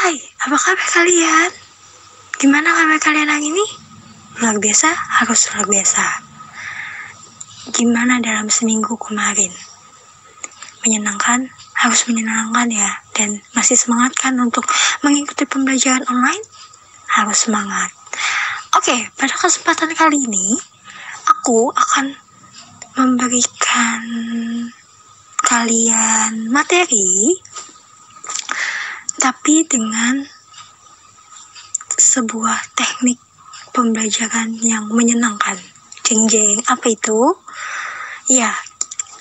Hai, apa kabar kalian? Gimana kabar kalian hari ini? Luar biasa, harus luar biasa. Gimana dalam seminggu kemarin? Menyenangkan, harus menyenangkan ya. Dan masih semangat kan untuk mengikuti pembelajaran online? Harus semangat. Oke, pada kesempatan kali ini, aku akan memberikan kalian materi, tapi dengan sebuah teknik pembelajaran yang menyenangkan. Jeng-jeng, apa itu? Ya,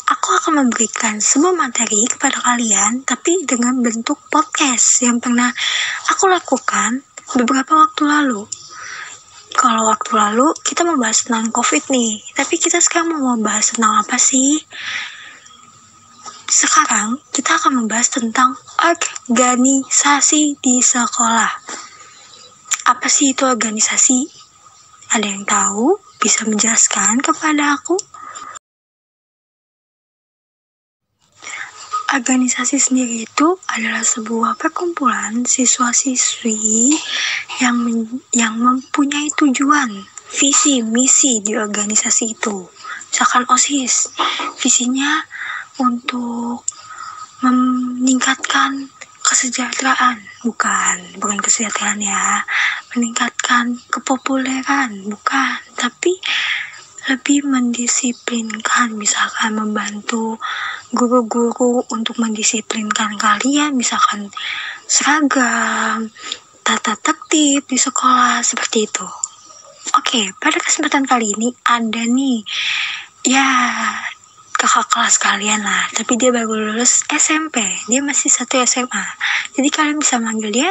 aku akan memberikan sebuah materi kepada kalian, tapi dengan bentuk podcast yang pernah aku lakukan beberapa waktu lalu. Kalau waktu lalu kita membahas tentang COVID nih, tapi kita sekarang mau membahas tentang apa sih? Sekarang kita akan membahas tentang organisasi di sekolah. Apa sih itu organisasi? Ada yang tahu? Bisa menjelaskan kepada aku? Organisasi sendiri itu adalah sebuah perkumpulan siswa-siswi yang mempunyai tujuan, visi, misi di organisasi itu. Misalkan OSIS, visinya untuk meningkatkan kesejahteraan, bukan kesejahteraan ya, meningkatkan kepopuleran, bukan, tapi lebih mendisiplinkan, misalkan membantu guru-guru untuk mendisiplinkan kalian, misalkan seragam, tata tertib di sekolah, seperti itu. Oke, pada kesempatan kali ini ada nih, ya kakak kelas kalian lah, tapi dia baru lulus SMP, dia masih satu SMA, jadi kalian bisa manggil dia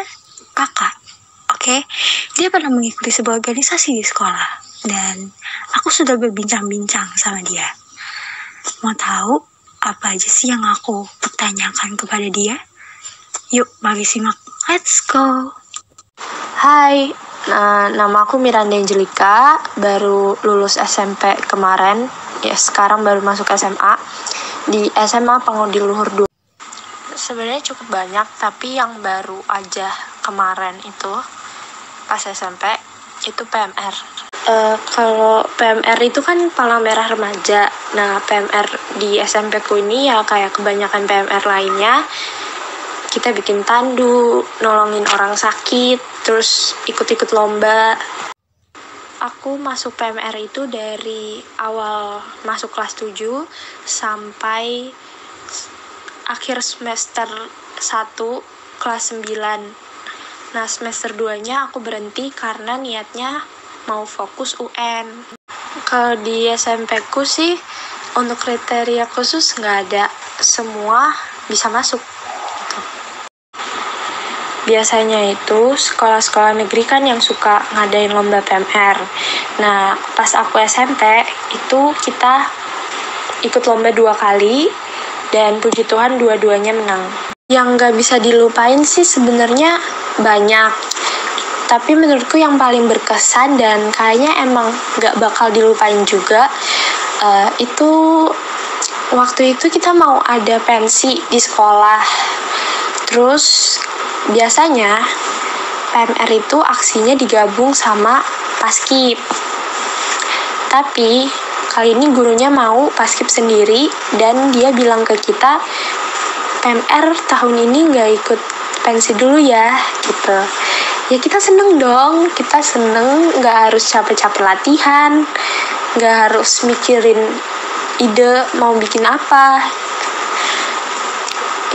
kakak. Oke, dia pernah mengikuti sebuah organisasi di sekolah, dan aku sudah berbincang-bincang sama dia. Mau tahu apa aja sih yang aku pertanyakan kepada dia? Yuk, mari simak. Let's go. Hai, nama aku Miranda Angelika, baru lulus SMP kemarin, ya sekarang baru masuk SMA, di SMA Pangudi Luhur 2. Sebenarnya cukup banyak, tapi yang baru aja kemarin itu, pas SMP, itu PMR. Kalau PMR itu kan Palang Merah Remaja, nah PMR di SMP ku ini ya kayak kebanyakan PMR lainnya, kita bikin tandu, nolongin orang sakit, terus ikut-ikut lomba. Aku masuk PMR itu dari awal masuk kelas 7 sampai akhir semester 1 kelas 9. Nah, semester 2-nya aku berhenti karena niatnya mau fokus UN. Kalau di SMP ku sih, untuk kriteria khusus nggak ada, semua bisa masuk. Biasanya itu sekolah-sekolah negeri kan yang suka ngadain lomba PMR. Nah, pas aku SMP itu kita ikut lomba 2 kali dan puji Tuhan dua-duanya menang. Yang nggak bisa dilupain sih sebenarnya banyak, tapi menurutku yang paling berkesan dan kayaknya emang nggak bakal dilupain juga, itu waktu itu kita mau ada pensi di sekolah. Terus biasanya PMR itu aksinya digabung sama Paskib. Tapi kali ini gurunya mau Paskib sendiri dan dia bilang ke kita, PMR tahun ini nggak ikut pensi dulu ya, gitu. Ya kita seneng dong, kita seneng, nggak harus capek-capek latihan, nggak harus mikirin ide mau bikin apa.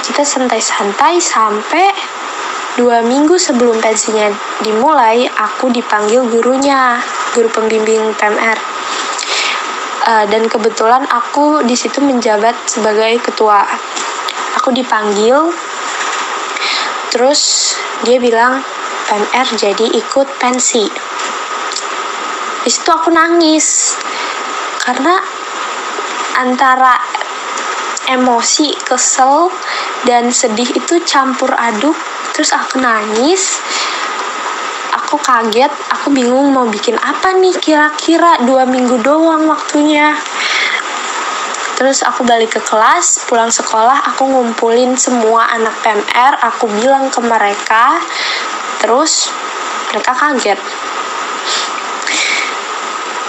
Kita santai-santai sampai 2 minggu sebelum pensinya dimulai, aku dipanggil gurunya, guru pembimbing PMR. Dan kebetulan aku di situ menjabat sebagai ketua. Aku dipanggil, terus dia bilang PMR jadi ikut pensi. Di situ aku nangis karena antara emosi, kesel, dan sedih itu campur aduk. Terus aku nangis, aku kaget, aku bingung mau bikin apa nih kira-kira, 2 minggu doang waktunya. Terus aku balik ke kelas, pulang sekolah aku ngumpulin semua anak PMR, aku bilang ke mereka, terus mereka kaget.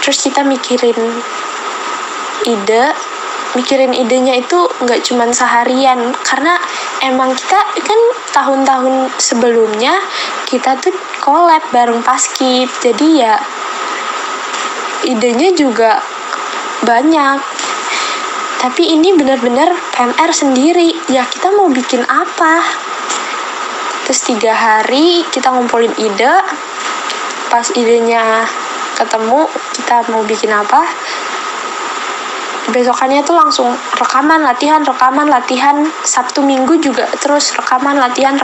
Terus kita mikirin idenya itu nggak cuman seharian, karena emang kita kan tahun-tahun sebelumnya kita tuh collab bareng Paskib, jadi ya idenya juga banyak. Tapi ini benar-benar PMR sendiri, ya kita mau bikin apa? Terus 3 hari kita ngumpulin ide, pas idenya ketemu kita mau bikin apa, besokannya tuh langsung rekaman latihan, Sabtu Minggu juga terus rekaman latihan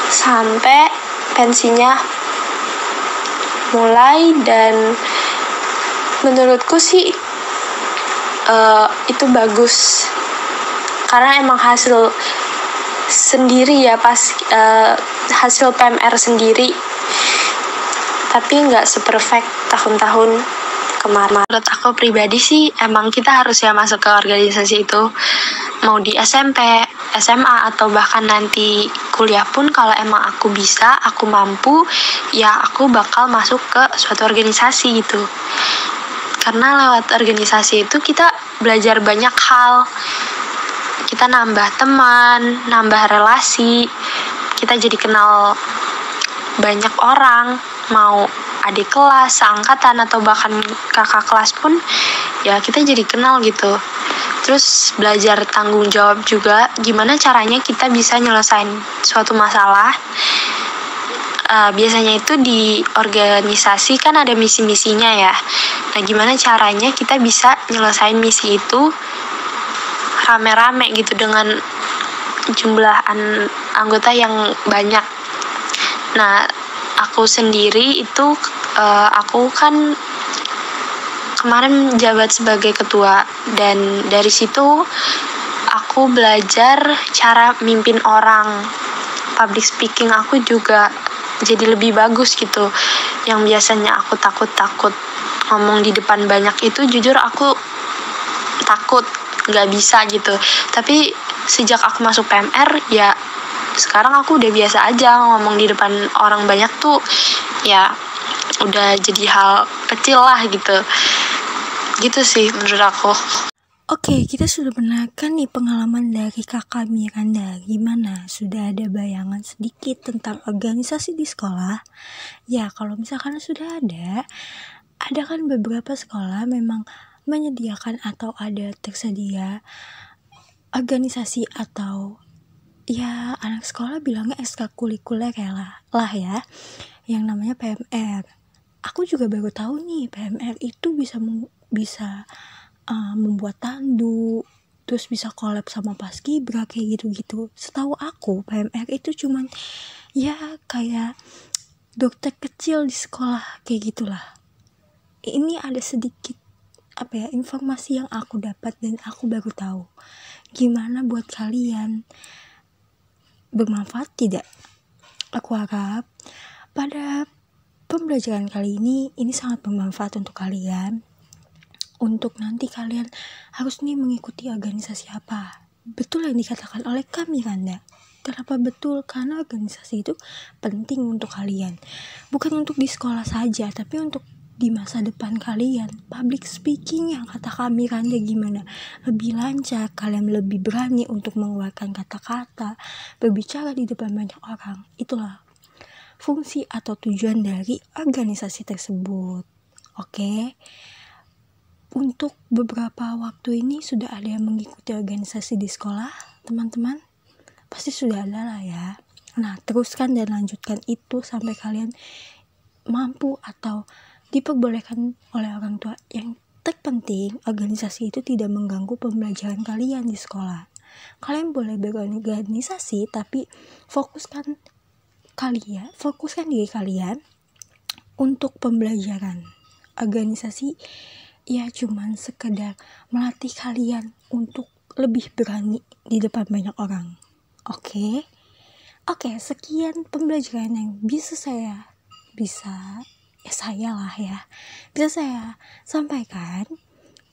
sampai pensinya mulai. Dan menurutku sih itu bagus, karena emang hasil sendiri ya, pas hasil PMR sendiri, tapi nggak seperfect tahun-tahun kemarin. Menurut aku pribadi sih emang kita harus ya masuk ke organisasi itu, mau di SMP, SMA, atau bahkan nanti kuliah pun, kalau emang aku bisa, aku mampu, ya aku bakal masuk ke suatu organisasi gitu. Karena lewat organisasi itu kita belajar banyak hal, kita nambah teman, nambah relasi, kita jadi kenal banyak orang, mau adik kelas, seangkatan, atau bahkan kakak kelas pun ya kita jadi kenal gitu. Terus belajar tanggung jawab juga, gimana caranya kita bisa nyelesain suatu masalah. Biasanya itu di organisasi kan ada misi-misinya ya. Nah, gimana caranya kita bisa nyelesain misi itu rame-rame gitu dengan jumlah anggota yang banyak. Nah, aku sendiri itu aku kan kemarin jabat sebagai ketua, dan dari situ aku belajar cara mimpin orang. Public speaking aku juga jadi lebih bagus gitu. Yang biasanya aku takut ngomong di depan banyak itu, jujur aku takut, nggak bisa gitu. Tapi sejak aku masuk PMR, ya sekarang aku udah biasa aja ngomong di depan orang banyak tuh, ya udah jadi hal kecil lah gitu. Gitu sih menurut aku. Oke, kita sudah mendengarkan nih pengalaman dari kakak Miranda. Gimana? Sudah ada bayangan sedikit tentang organisasi di sekolah? Ya, kalau misalkan sudah ada kan beberapa sekolah memang menyediakan atau ada tersedia organisasi, atau ya anak sekolah bilangnya ekstrakurikuler lah ya, yang namanya PMR. Aku juga baru tahu nih PMR itu bisa membuat tandu, terus bisa collab sama Paskibra kayak gitu-gitu. Setahu aku PMR itu cuman ya kayak dokter kecil di sekolah kayak gitulah. Ini ada sedikit informasi yang aku dapat dan aku baru tahu. Gimana buat kalian? Bermanfaat tidak? Aku harap pada pembelajaran kali ini sangat bermanfaat untuk kalian. Untuk nanti kalian harus nih mengikuti organisasi apa. Betul yang dikatakan oleh Kak Miranda. Kenapa betul? Karena organisasi itu penting untuk kalian. Bukan untuk di sekolah saja, tapi untuk di masa depan kalian. Public speaking yang kata Kak Miranda gimana? Lebih lancar, kalian lebih berani untuk mengeluarkan kata-kata, berbicara di depan banyak orang. Itulah fungsi atau tujuan dari organisasi tersebut. Oke? Untuk beberapa waktu ini sudah ada yang mengikuti organisasi di sekolah, teman-teman? Pasti sudah ada lah ya. Nah, teruskan dan lanjutkan itu sampai kalian mampu atau diperbolehkan oleh orang tua. Yang terpenting, organisasi itu tidak mengganggu pembelajaran kalian di sekolah. Kalian boleh berorganisasi, tapi fokuskan diri kalian untuk pembelajaran. Organisasi ya cuman sekedar melatih kalian untuk lebih berani di depan banyak orang. Oke, sekian pembelajaran yang bisa saya sampaikan.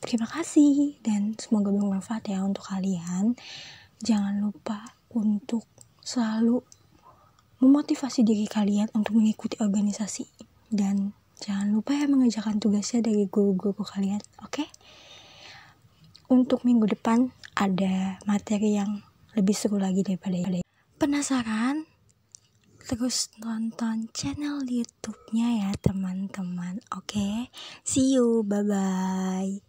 Terima kasih dan semoga bermanfaat ya untuk kalian. Jangan lupa untuk selalu memotivasi diri kalian untuk mengikuti organisasi. Dan jangan lupa ya mengerjakan tugasnya dari guru-guru kalian, oke? Untuk minggu depan ada materi yang lebih seru lagi daripada ini. Penasaran? Terus nonton channel YouTube-nya ya teman-teman, oke? See you, bye-bye.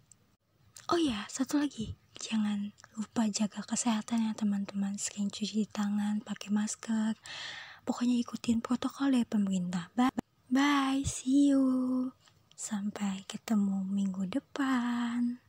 Oh ya, satu lagi, jangan lupa jaga kesehatan ya teman-teman. Sering cuci tangan, pakai masker. Pokoknya ikutin protokol dari pemerintah. Bye, see you. Sampai ketemu minggu depan.